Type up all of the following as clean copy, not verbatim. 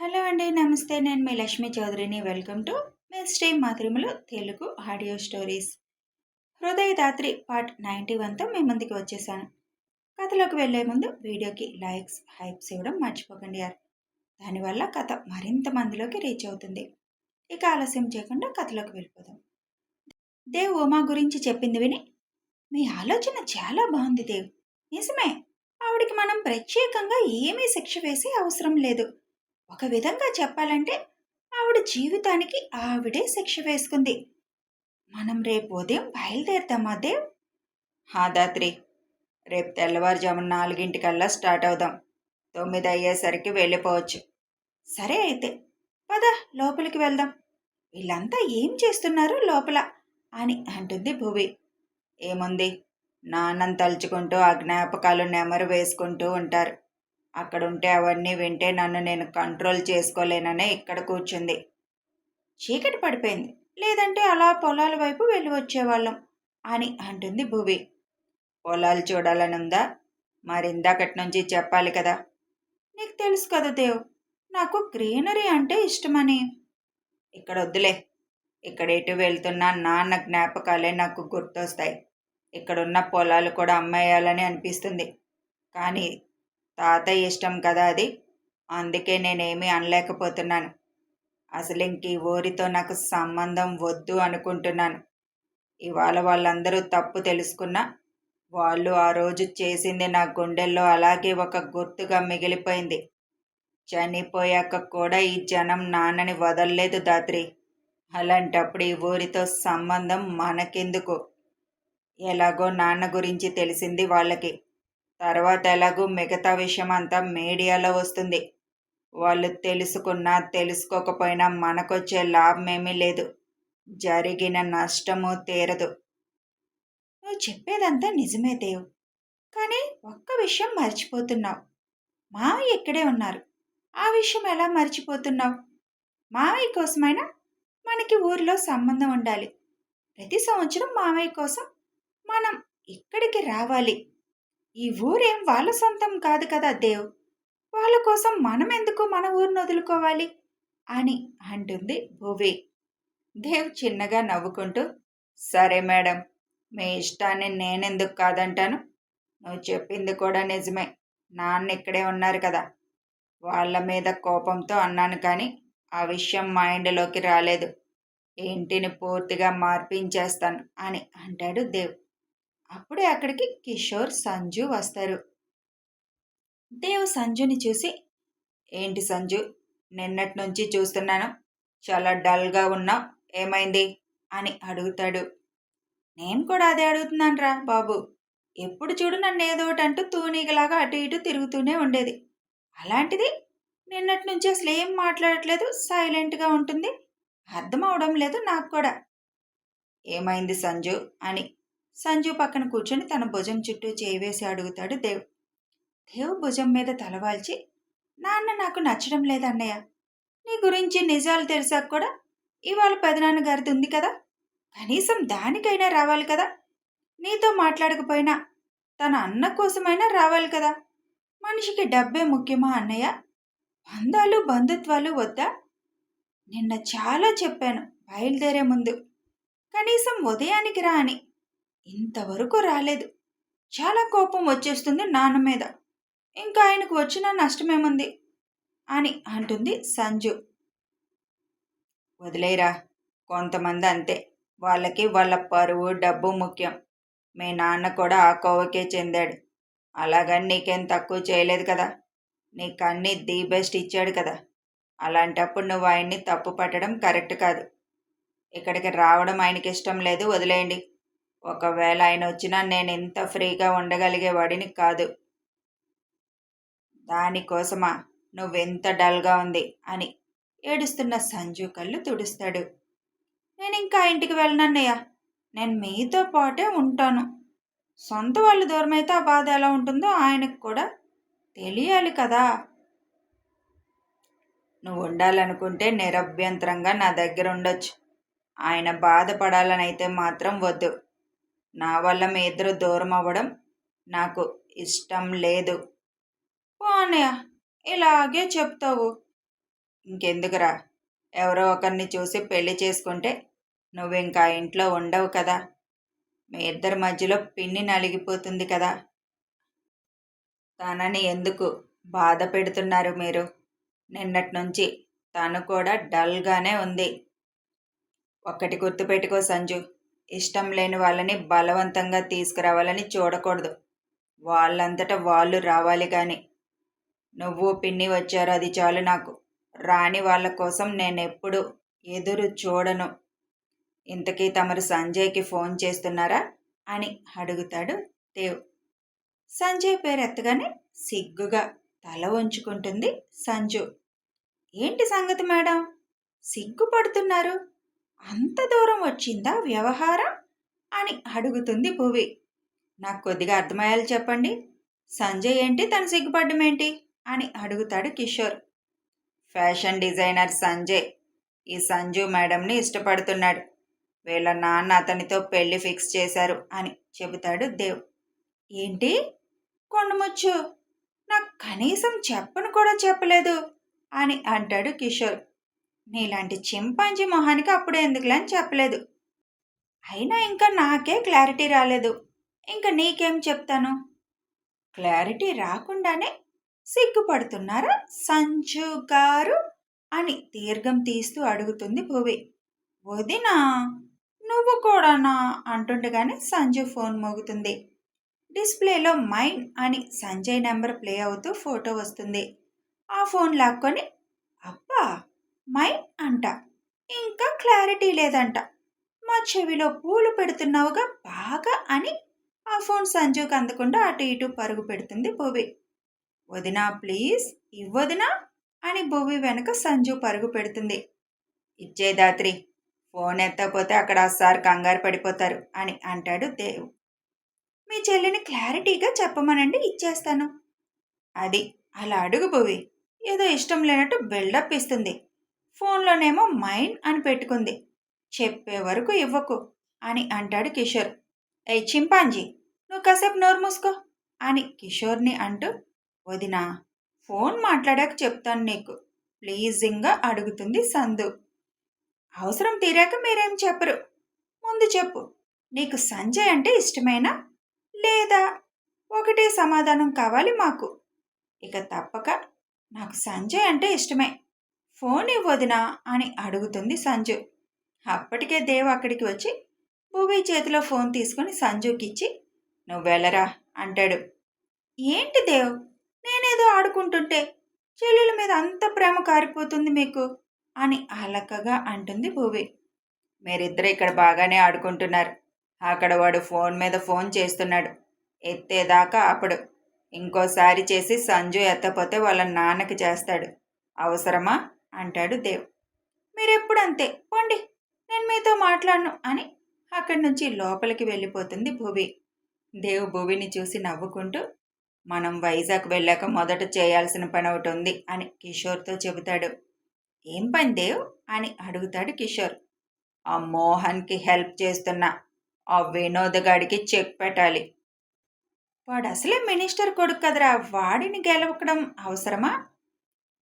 Hello అండి. నమస్తే. నేను మీ లక్ష్మీ చౌదరిని. వెల్కమ్ టు మిస్టరీ మాధురిమలు Telugu audio stories. Hridayadatri part 91తో మీ ముందుకు వచ్చేసాను. కథలోకి వెళ్లే ముందు వీడియోకి లైక్స్, హైప్స్ ఇవ్వడం మర్చిపోకండి యార్. దానివల్ల కథ మరింత మందిలోకి రీచ్ అవుతుంది. ఇక ఆలస్యం చేయకుండా కథలోకి వెళ్ళిపోదాం. దేవ్ ఉమా గురించి చెప్పింది విని, మీ ఆలోచన చాలా బాగుంది దేవ్. నిజమే, ఆవిడికి మనం ప్రత్యేకంగా ఏమీ శిక్ష వేసే అవసరం లేదు. ఒక విధంగా చెప్పాలంటే ఆవిడ జీవితానికి ఆవిడే శిక్ష వేసుకుంది. మనం రేపు ఉదయం బయలుదేరుతామా దేవ్? హా దాత్రి, రేపు తెల్లవారుజామున 4 స్టార్ట్ అవుదాం. 9 అయ్యేసరికి వెళ్ళిపోవచ్చు. సరే అయితే పద, లోపలికి వెళ్దాం. వీళ్ళంతా ఏం చేస్తున్నారు లోపల అని అంటుంది భువి. ఏముంది, నాన్నని తలుచుకుంటూ ఆ జ్ఞాపకాలు నెమరు వేసుకుంటూ ఉంటారు. అక్కడుంటే అవన్నీ వింటే నన్ను నేను కంట్రోల్ చేసుకోలేననే ఇక్కడ కూర్చుంది. చీకటి పడిపోయింది, లేదంటే అలా పొలాల వైపు వెళ్ళి వచ్చేవాళ్ళం అని అంటుంది భువి. పొలాలు చూడాలనుందా? మరిందాకటి నుంచి చెప్పాలి కదా. నీకు తెలుసు కదా దేవ్, నాకు గ్రీనరీ అంటే ఇష్టమని. ఇక్కడ వద్దులే. ఇక్కడ ఎటు వెళ్తున్నా నాన్న జ్ఞాపకాలే నాకు గుర్తొస్తాయి. ఇక్కడున్న పొలాలు కూడా అమ్మేయాలని అనిపిస్తుంది. కానీ తాతయ్య ఇష్టం కదా అది. అందుకే నేనేమీ అనలేకపోతున్నాను. అసలు ఇంక ఈ ఊరితో నాకు సంబంధం వద్దు అనుకుంటున్నాను. ఇవాళ వాళ్ళందరూ తప్పు తెలుసుకున్నా వాళ్ళు ఆ రోజు చేసింది నా గుండెల్లో అలాగే ఒక గుర్తుగా మిగిలిపోయింది. చనిపోయాక కూడా ఈ జనం నాన్నని వదల్లేదు దాత్రి. అలాంటప్పుడు ఈ ఊరితో సంబంధం మనకెందుకు? ఎలాగో నాన్న గురించి తెలిసింది వాళ్ళకి. తర్వాత ఎలాగూ మిగతా విషయం అంతా మీడియాలో వస్తుంది. వాళ్ళు తెలుసుకున్నా తెలుసుకోకపోయినా మనకొచ్చే లాభమేమీ లేదు. జరిగిన నష్టము తీరదు. నువ్వు చెప్పేదంతా నిజమే దేవ్, కానీ ఒక్క విషయం మర్చిపోతున్నావు. మావయ్య ఇక్కడే ఉన్నారు. ఆ విషయం ఎలా మర్చిపోతున్నావు? మావయ్య కోసమైనా మనకి ఊరిలో సంబంధం ఉండాలి. ప్రతి సంవత్సరం మావయ్య కోసం మనం ఇక్కడికి రావాలి. ఈ ఊరేం వాళ్ళ సొంతం కాదు కదా దేవ్. వాళ్ళ కోసం మనం ఎందుకు మన ఊరిని వదులుకోవాలి అని అంటుంది భువి. దేవ్ చిన్నగా నవ్వుకుంటూ, సరే మేడం, మీ ఇష్టాన్ని నేనెందుకు కాదంటాను. నువ్వు చెప్పింది కూడా నిజమే. నాన్న ఇక్కడే ఉన్నారు కదా. వాళ్ళ మీద కోపంతో అన్నాను, కానీ ఆ విషయం మైండ్లోకి రాలేదు. ఇంటిని పూర్తిగా మార్పించేస్తాను అని అంటాడు దేవ్. అప్పుడే అక్కడికి కిషోర్, సంజు వస్తారు. దేవ్ సంజుని చూసి, ఏంటి సంజు, నిన్నటి నుంచి చూస్తున్నాను, చాలా డల్గా ఉన్నావు, ఏమైంది అని అడుగుతాడు. నేను కూడా అదే అడుగుతున్నాను రా బాబు. ఎప్పుడు చూడు నన్ను ఏదోటి అంటూ తూనీగలాగా అటు ఇటు తిరుగుతూనే ఉండేది. అలాంటిది నిన్నటి నుంచి అసలు ఏం మాట్లాడట్లేదు, సైలెంట్గా ఉంటుంది. అర్థం అవడం లేదు నాకు కూడా. ఏమైంది సంజు అని సంజు పక్కన కూర్చొని తన భుజం చుట్టూ చేయి వేసి అడుగుతాడు దేవ్. దేవ్ భుజం మీద తలవాల్చి, నాన్న నాకు నచ్చడం లేదన్నయ్య. నీ గురించి నిజాలు తెలిసాక కూడా ఇవాళ పెదనాన్నగారిది ఉంది కదా, కనీసం దానికైనా రావాలి కదా. నీతో మాట్లాడకపోయినా తన అన్న కోసమైనా రావాలి కదా. మనిషికి డబ్బే ముఖ్యమా అన్నయ్య? బంధాలు బంధుత్వాలు వద్దా? నిన్న చాలా చెప్పాను బయలుదేరే ముందు, కనీసం ఉదయానికి రా అని. ఇంతవరకు రాలేదు. చాలా కోపం వచ్చేస్తుంది నాన్న మీద. ఇంకా ఆయనకు వచ్చిన నష్టమేముంది అని అంటుంది సంజు. వదిలేరా, కొంతమంది అంతే. వాళ్ళకి వాళ్ళ పరువు డబ్బు ముఖ్యం. మీ నాన్న కూడా ఆ కోవకే చెందాడు. అలాగని నీకేం తక్కువ చేయలేదు కదా. నీకు అన్నీ ది బెస్ట్ ఇచ్చాడు కదా. అలాంటప్పుడు నువ్వు ఆయన్ని తప్పు పట్టడం కరెక్ట్ కాదు. ఇక్కడికి రావడం ఆయనకి ఇష్టం లేదు, వదిలేయండి. ఒకవేళ ఆయన వచ్చినా నేను ఇంత ఫ్రీగా ఉండగలిగేవాడిని కాదు. దానికోసమా నువ్వెంత డల్గా ఉంది అని ఏడుస్తున్న సంజు కళ్ళు తుడుస్తాడు. నేను ఇంకా ఇంటికి వెళ్ళనన్నయ్య. నేను మీతో పాటే ఉంటాను. సొంత వాళ్ళు దూరమైతే ఆ బాధ ఎలా ఉంటుందో ఆయనకు కూడా తెలియాలి కదా. నువ్వు ఉండాలనుకుంటే నిరభ్యంతరంగా నా దగ్గర ఉండొచ్చు. ఆయన బాధపడాలనైతే మాత్రం వద్దు. నా వల్ల మీ ఇద్దరు దూరం అవ్వడం నాకు ఇష్టం లేదు. ఓ అన్నయ్య, ఇలాగే చెప్తావు. ఇంకెందుకురా, ఎవరో ఒకరిని చూసి పెళ్లి చేసుకుంటే నువ్వింకా ఇంట్లో ఉండవు కదా. మీ ఇద్దరి మధ్యలో పిన్ని నలిగిపోతుంది కదా. తనని ఎందుకు బాధ పెడుతున్నారు మీరు? నిన్నటి నుంచి తను కూడా డల్గానే ఉంది. ఒక్కటి గుర్తుపెట్టుకో సంజు, ఇష్టం లేని వాళ్ళని బలవంతంగా తీసుకురావాలని చూడకూడదు. వాళ్ళంతట వాళ్ళు రావాలి కానీ. నువ్వు పిన్ని వచ్చారు, అది చాలు నాకు. రాని వాళ్ళ కోసం నేనెప్పుడు ఎదురు చూడను. ఇంతకీ తమరు సంజయ్కి ఫోన్ చేస్తున్నారా అని అడుగుతాడు దేవ్. సంజయ్ పేరు ఎత్తగానే సిగ్గుగా తల వంచుకుంటుంది సంజు. ఏంటి సంగతి మేడం, సిగ్గుపడుతున్నారు? అంత దూరం వచ్చిందా వ్యవహారం అని అడుగుతుంది భువి. నాకు కొద్దిగా అర్థమయ్యేలా చెప్పండి. సంజయ్ ఏంటి, తను సిగ్గుపడ్డం ఏంటి అని అడుగుతాడు కిషోర్. ఫ్యాషన్ డిజైనర్ సంజయ్ ఈ సంజు మేడంని ఇష్టపడుతున్నాడు. వీళ్ళ నాన్న అతనితో పెళ్లి ఫిక్స్ చేశారు అని చెబుతాడు దేవ్. ఏంటి, కొండముచ్చు, నాకు కనీసం చెప్పను కూడా చెప్పలేదు అని అంటాడు కిషోర్. నీలాంటి చింపాంజీ మొహానికి అప్పుడే ఎందుకులే అని చెప్పలేదు. అయినా ఇంకా నాకే క్లారిటీ రాలేదు, ఇంకా నీకేం చెప్తాను? క్లారిటీ రాకుండానే సిగ్గుపడుతున్నారా సంజు గారు అని దీర్ఘం తీస్తూ అడుగుతుంది భువి. వదినా, నువ్వు కూడానా అంటుండగానే సంజు ఫోన్ మోగుతుంది. డిస్ప్లేలో మైన్ అని సంజయ్ నెంబర్ ప్లే అవుతూ ఫోటో వస్తుంది. ఆ ఫోన్ లాక్కొని, అబ్బా మైన్ అంట, ఇంకా క్లారిటీ లేదంట, మా చెవిలో పూలు పెడుతున్నావుగా బాగా అని ఆ ఫోన్ సంజుకి అందకుండా అటు ఇటు పరుగు పెడుతుంది భువి. వదినా ప్లీజ్ ఇవ్వదినా అని భువి వెనక సంజు పరుగు పెడుతుంది. ఇచ్చే దాత్రి, ఫోన్ ఎత్తకపోతే అక్కడ సార్ కంగారు పడిపోతారు అని అంటాడు దేవ్. మీ చెల్లిని క్లారిటీగా చెప్పమనండి, ఇచ్చేస్తాను. అది అలా అడుగు భువి. ఏదో ఇష్టం లేనట్టు బిల్డప్ ఇస్తుంది. ఫోన్లోనేమో మైన్ అని పెట్టుకుంది. చెప్పే వరకు ఇవ్వకు అని అంటాడు కిషోర్. ఏయ్ చింపాంజీ, నువ్వు కాసేపు నోరు మూసుకో అని కిషోర్ని అంటూ, వదినా ఫోన్ మాట్లాడాక చెప్తాను నీకు ప్లీజింగ్గా అడుగుతుంది సందు. అవసరం తీరాక మీరేం చెప్పరు. ముందు చెప్పు, నీకు సంజయ్ అంటే ఇష్టమేనా లేదా? ఒకటే సమాధానం కావాలి మాకు. ఇక తప్పక నాకు సంజయ్ అంటే ఇష్టమే, ఫోన్ ఇవ్వదునా అని అడుగుతుంది సంజు. అప్పటికే దేవ్ అక్కడికి వచ్చి భువి చేతిలో ఫోన్ తీసుకుని సంజుకిచ్చి, నువ్వు వెళ్ళరా అంటాడు. ఏంటి దేవ్, నేనేదో ఆడుకుంటుంటే చెల్లెల మీద అంత ప్రేమ కారిపోతుంది మీకు అని అలకగా అంటుంది భువి. మీరిద్దరు ఇక్కడ బాగానే ఆడుకుంటున్నారు. అక్కడ వాడు ఫోన్ మీద ఫోన్ చేస్తున్నాడు. ఎత్తేదాకా అప్పుడు ఇంకోసారి చేసి సంజు ఎత్తపోతే వాళ్ళ నాన్నకి చేస్తాడు. అవసరమా అంటాడు దేవ్. మీరెప్పుడు అంతే, పోండి, నేను మీతో మాట్లాడను అని అక్కడి నుంచి లోపలికి వెళ్ళిపోతుంది భువి. దేవ్ భువిని చూసి నవ్వుకుంటూ, మనం వైజాగ్ వెళ్ళాక మొదట చేయాల్సిన పని ఒకటి ఉంది అని కిషోర్తో చెబుతాడు. ఏం పని దేవ్ అని అడుగుతాడు కిషోర్. ఆ మోహన్కి హెల్ప్ చేస్తున్న ఆ వినోద్ గాడికి చెక్ పెట్టాలి. వాడు అసలే మినిస్టర్ కొడుకు కదరా, వాడిని గెలవడం అవసరమా?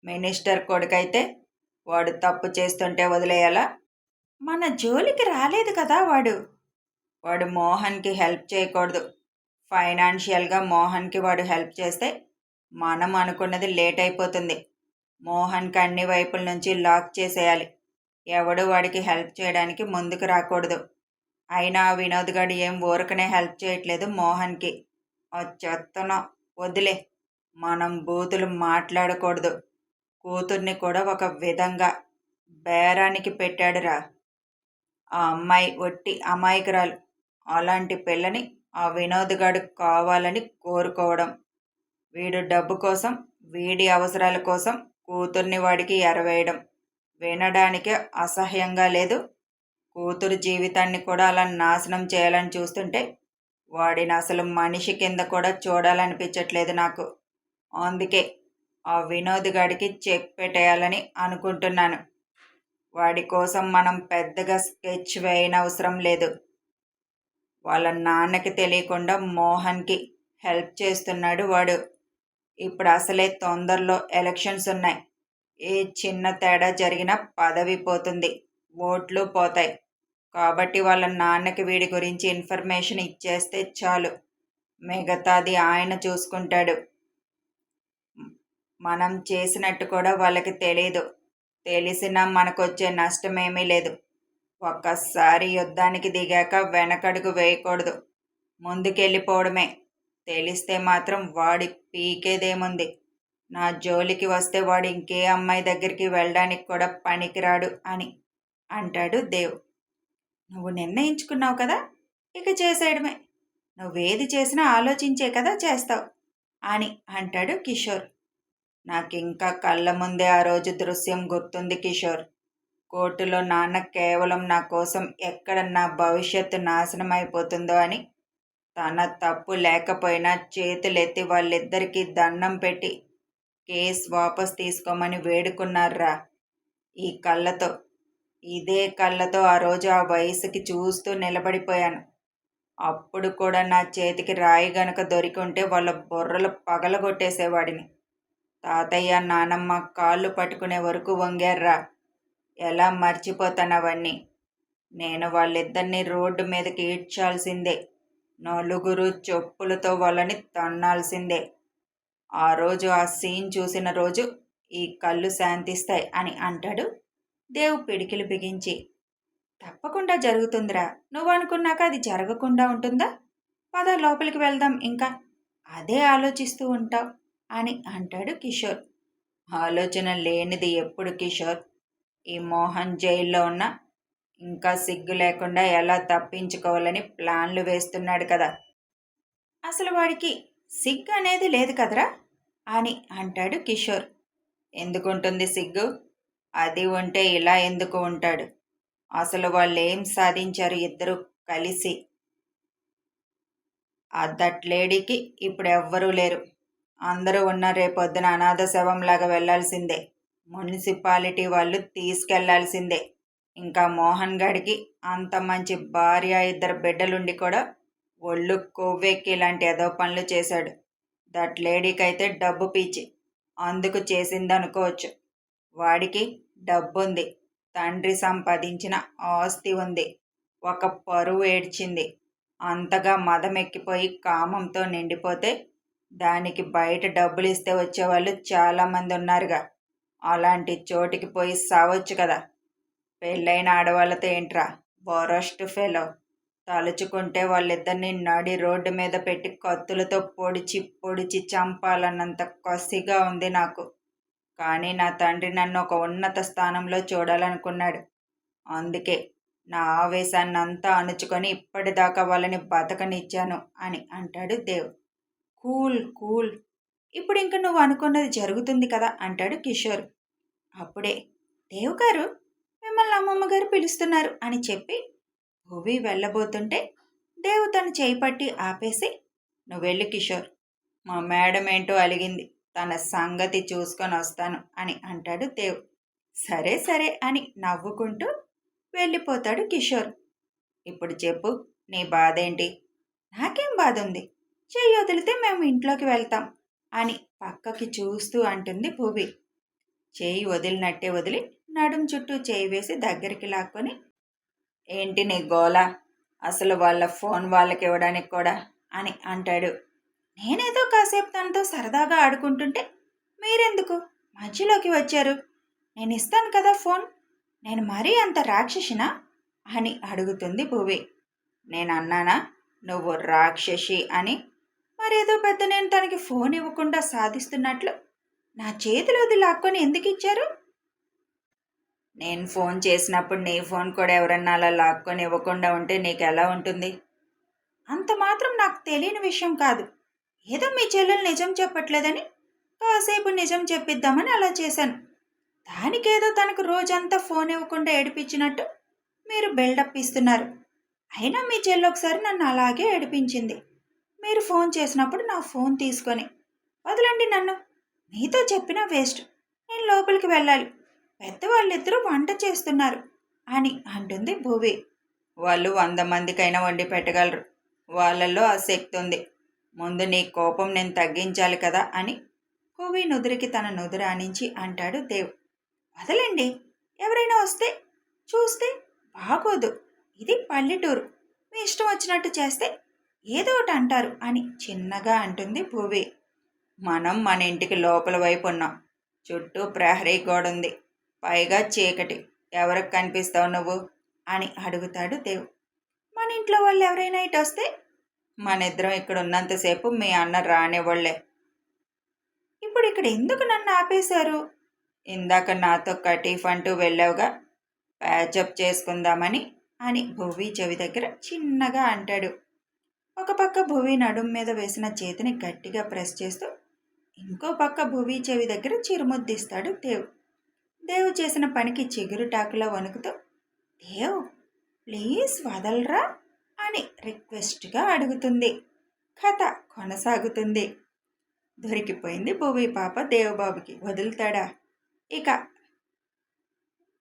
మినిస్టర్ కొడుకైతే వాడు తప్పు చేస్తుంటే వదిలేయాలా? మన జోలికి రాలేదు కదా వాడు. వాడు మోహన్కి హెల్ప్ చేయకూడదు. ఫైనాన్షియల్గా మోహన్కి వాడు హెల్ప్ చేస్తే మనం అనుకున్నది లేట్ అయిపోతుంది. మోహన్కి అన్ని వైపుల నుంచి లాక్ చేసేయాలి. ఎవడు వాడికి హెల్ప్ చేయడానికి ముందుకు రాకూడదు. అయినా వినోద్ గాడు ఏం ఊరకనే హెల్ప్ చేయట్లేదు మోహన్కి. చెత్తనో వదిలే, మనం బూతులు మాట్లాడకూడదు. కూతుర్ని కూడా ఒక విధంగా బేరానికి పెట్టాడురా. ఆ అమ్మాయి ఒట్టి అమాయకురాలు. అలాంటి పిల్లని ఆ వినోద్ గాడు కావాలని కోరుకోవడం. వీడు డబ్బు కోసం, వీడి అవసరాల కోసం కూతుర్ని వాడికి ఎరవేయడం వినడానికి అసహ్యంగా లేదు? కూతురు జీవితాన్ని కూడా అలా నాశనం చేయాలని చూస్తుంటే వాడిని అసలు మనిషి కింద కూడా చూడాలనిపించట్లేదు నాకు. అందుకే ఆ వినోద్ గాడికి చెక్ పెట్టేయాలని అనుకుంటున్నాను. వాడి కోసం మనం పెద్దగా స్కెచ్ వేయనవసరం లేదు. వాళ్ళ నాన్నకి తెలియకుండా మోహన్కి హెల్ప్ చేస్తున్నాడు వాడు. ఇప్పుడు అసలే తొందరలో ఎలక్షన్స్ ఉన్నాయి. ఏ చిన్న తేడా జరిగినా పదవి పోతుంది, ఓట్లు పోతాయి. కాబట్టి వాళ్ళ నాన్నకి వీడి గురించి ఇన్ఫర్మేషన్ ఇచ్చేస్తే చాలు, మిగతాది ఆయన చూసుకుంటాడు. మనం చేసినట్టు కూడా వాళ్ళకి తెలీదు. తెలిసినా మనకొచ్చే నష్టమేమీ లేదు. ఒక్కసారి యుద్ధానికి దిగాక వెనకడుగు వేయకూడదు, ముందుకెళ్ళిపోవడమే. తెలిస్తే మాత్రం వాడి పీకేదేముంది. నా జోలికి వస్తే వాడు ఇంకే అమ్మాయి దగ్గరికి వెళ్ళడానికి కూడా పనికిరాడు అని అంటాడు దేవ్. నువ్వు నిర్ణయించుకున్నావు కదా, ఇక చేసేయడమే. నువ్వేది చేసినా ఆలోచించే కదా చేస్తావు అని అంటాడు కిషోర్. నాకింకా కళ్ళ ముందే ఆ రోజు దృశ్యం గుర్తుంది కిషోర్. కోర్టులో నాన్న కేవలం నా కోసం ఎక్కడ నా భవిష్యత్తు నాశనం అయిపోతుందో అని తన తప్పు లేకపోయినా చేతులెత్తి వాళ్ళిద్దరికీ దండం పెట్టి కేసు వాపస్ తీసుకోమని వేడుకున్నారా. ఈ కళ్ళతో, ఇదే కళ్ళతో ఆ రోజు ఆ వయసుకి చూస్తూ నిలబడిపోయాను. అప్పుడు కూడా నా చేతికి రాయి గనక దొరికి ఉంటే వాళ్ళ బుర్రలు పగలగొట్టేసేవాడిని. తాతయ్య నానమ్మ కాళ్ళు పట్టుకునే వరకు వంగారా. ఎలా మర్చిపోతానవన్నీ. నేను వాళ్ళిద్దరినీ రోడ్డు మీదకి ఈడ్చాల్సిందే. నలుగురు చెప్పులతో వాళ్ళని తన్నాల్సిందే. ఆ రోజు ఆ సీన్ చూసిన రోజు ఈ కళ్ళు శాంతిస్తాయి అని అంటాడు దేవ్ పిడికిలు బిగించి. తప్పకుండా జరుగుతుందిరా. నువ్వు అనుకున్నాక అది జరగకుండా ఉంటుందా? పద లోపలికి వెళ్దాం. ఇంకా అదే ఆలోచిస్తూ ఉంటావు అని అంటాడు కిషోర్. ఆలోచన లేనిది ఎప్పుడు కిషోర్? ఈ మోహన్ జైల్లో ఉన్న ఇంకా సిగ్గు లేకుండా ఎలా తప్పించుకోవాలని ప్లాన్లు వేస్తున్నాడు కదా. అసలు వాడికి సిగ్గు అనేది లేదు కదరా అని అంటాడు కిషోర్. ఎందుకుంటుంది సిగ్గు? అది ఉంటే ఇలా ఎందుకు ఉంటాడు? అసలు వాళ్ళు ఏం సాధించారు ఇద్దరు కలిసి? ఆ దట్ లేడీకి ఇప్పుడు ఎవ్వరూ లేరు. అందరూ ఉన్న రేపొద్దున అనాథ శవంలాగా వెళ్లాల్సిందే. మున్సిపాలిటీ వాళ్ళు తీసుకెళ్లాల్సిందే. ఇంకా మోహన్ గడికి అంత మంచి భార్య, ఇద్దరు బిడ్డలుండి కూడా ఒళ్ళు కొవ్వెక్కి ఇలాంటి ఏదో పనులు చేశాడు. దట్ లేడీకైతే డబ్బు పీచి, అందుకు చేసిందనుకోవచ్చు. వాడికి డబ్బుంది, తండ్రి సంపాదించిన ఆస్తి ఉంది, ఒక పరువు ఏడ్చింది. అంతగా మదమెక్కిపోయి కామంతో నిండిపోతే దానికి బయట డబ్బులు ఇస్తే వచ్చేవాళ్ళు చాలామంది ఉన్నారుగా. అలాంటి చోటికి పోయి సావచ్చు కదా. పెళ్ళైన ఆడవాళ్ళతో ఏంట్రా వరస్ట్ ఫెలో. తలుచుకుంటే వాళ్ళిద్దరిని నడి రోడ్డు మీద పెట్టి కత్తులతో పొడిచి పొడిచి చంపాలన్నంత కసిగా ఉంది నాకు. కానీ నా తండ్రి నన్ను ఒక ఉన్నత స్థానంలో చూడాలనుకున్నాడు. అందుకే నా ఆవేశాన్ని అంతా అణుచుకొని ఇప్పటిదాకా వాళ్ళని బతకనిచ్చాను అని అంటాడు దేవ్. కూల్ కూల్, ఇప్పుడు ఇంక నువ్వు అనుకున్నది జరుగుతుంది కదా అంటాడు కిషోర్. అప్పుడే దేవ్ గారు, మిమ్మల్ని అమ్మమ్మ గారు పిలుస్తున్నారు అని చెప్పి భువి వెళ్ళబోతుంటే దేవ్ తను చేయి పట్టి ఆపేసి, నువ్వెళ్ళు కిషోర్, మా మేడం ఏంటో అలిగింది, తన సంగతి చూసుకొని వస్తాను అని అంటాడు దేవ్. సరే సరే అని నవ్వుకుంటూ వెళ్ళిపోతాడు కిషోర్. ఇప్పుడు చెప్పు, నీ బాధేంటి? నాకేం బాధ ఉంది, చెయ్యి వదిలితే మేము ఇంట్లోకి వెళ్తాం అని పక్కకి చూస్తూ అంటుంది భువి. చేయి వదిలినట్టే వదిలి నడుం చుట్టూ చేయి వేసి దగ్గరికి లాక్కొని, ఏంటి నీ గోల? అసలు వాళ్ళ ఫోన్ వాళ్ళకి ఇవ్వడానికి కూడా అని అంటాడు. నేనేదో కాసేపు తనతో సరదాగా ఆడుకుంటుంటే మీరెందుకు మధ్యలోకి వచ్చారు? నేను ఇస్తాను కదా ఫోన్. నేను మరీ అంత రాక్షసినా అని అడుగుతుంది భువి. నేను అన్నానా నువ్వు రాక్షసి అని? మరేదో పెద్ద నేను తనకి ఫోన్ ఇవ్వకుండా సాధిస్తున్నట్లు నా చేతిలోది లాక్కొని ఎందుకు ఇచ్చారు? నేను ఫోన్ చేసినప్పుడు నీ ఫోన్ కూడా ఎవరన్నా అలా లాక్కొని ఇవ్వకుండా ఉంటే నీకు ఎలా ఉంటుంది? అంత మాత్రం నాకు తెలియని విషయం కాదు. ఏదో మీ చెల్లెలు నిజం చెప్పట్లేదని కాసేపు నిజం చెప్పిద్దామని అలా చేశాను. దానికేదో తనకు రోజంతా ఫోన్ ఇవ్వకుండా ఏడిపించినట్టు మీరు బిల్డప్ ఇస్తున్నారు. అయినా మీ చెల్లి ఒకసారి నన్ను అలాగే ఏడిపించింది. మీరు ఫోన్ చేసినప్పుడు నా ఫోన్ తీసుకొని వదలండి నన్ను. మీతో చెప్పినా వేస్ట్. నేను లోపలికి వెళ్ళాలి. పెద్దవాళ్ళిద్దరూ వంట చేస్తున్నారు అని అంటుంది భువి. వాళ్ళు 100 మందికైనా వండి పెట్టగలరు. వాళ్ళల్లో ఆ శక్తి ఉంది. ముందు నీ కోపం నేను తగ్గించాలి కదా అని భువి నుదురికి తన నుదురు ఆనించి అంటాడు దేవ్. వదలండి, ఎవరైనా వస్తే చూస్తే బాగోదు, ఇది పల్లెటూరు, మీ ఇష్టం వచ్చినట్టు చేస్తే ఏదో ఒకటి అంటారు అని చిన్నగా అంటుంది భూవి. మనం మన ఇంటికి లోపల వైపు ఉన్నాం, చుట్టూ ప్రహరీ గోడ ఉంది, పైగా చీకటి, ఎవరికి కనిపిస్తావు నువ్వు అని అడుగుతాడు దేవ్. మన ఇంట్లో వాళ్ళు ఎవరైనా ఇటు వస్తే మన ఇద్దరం ఇక్కడ ఉన్నంతసేపు మీ అన్న రానివ్వళ్లే. ఇప్పుడు ఇక్కడ ఎందుకు నన్ను ఆపేశారు? ఇందాక నాతో కటీఫ్ అంటూ వెళ్ళావుగా, ప్యాచప్ చేసుకుందామని అని భువి చెవి దగ్గర చిన్నగా అంటాడు. ఒక పక్క భువి నడుం మీద వేసిన చేతిని గట్టిగా ప్రెస్ చేస్తూ ఇంకో పక్క భువి చెవి దగ్గర చిరుముద్దిస్తాడు దేవ్. దేవ్ చేసిన పనికి చిగురుటాకులా వణుకుతూ, దేవ్ ప్లీజ్ వదలరా అని రిక్వెస్ట్గా అడుగుతుంది. కథ కొనసాగుతుంది. దొరికిపోయింది భువి పాప దేవబాబుకి, వదులుతాడా? ఇక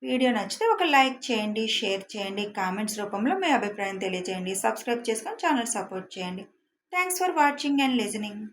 వీడియో నచ్చితే ఒక లైక్ చేయండి, షేర్ చేయండి, కామెంట్స్ రూపంలో మీ అభిప్రాయం తెలియజేయండి, సబ్స్క్రైబ్ చేసుకొని ఛానల్ సపోర్ట్ చేయండి. Thanks for watching and listening.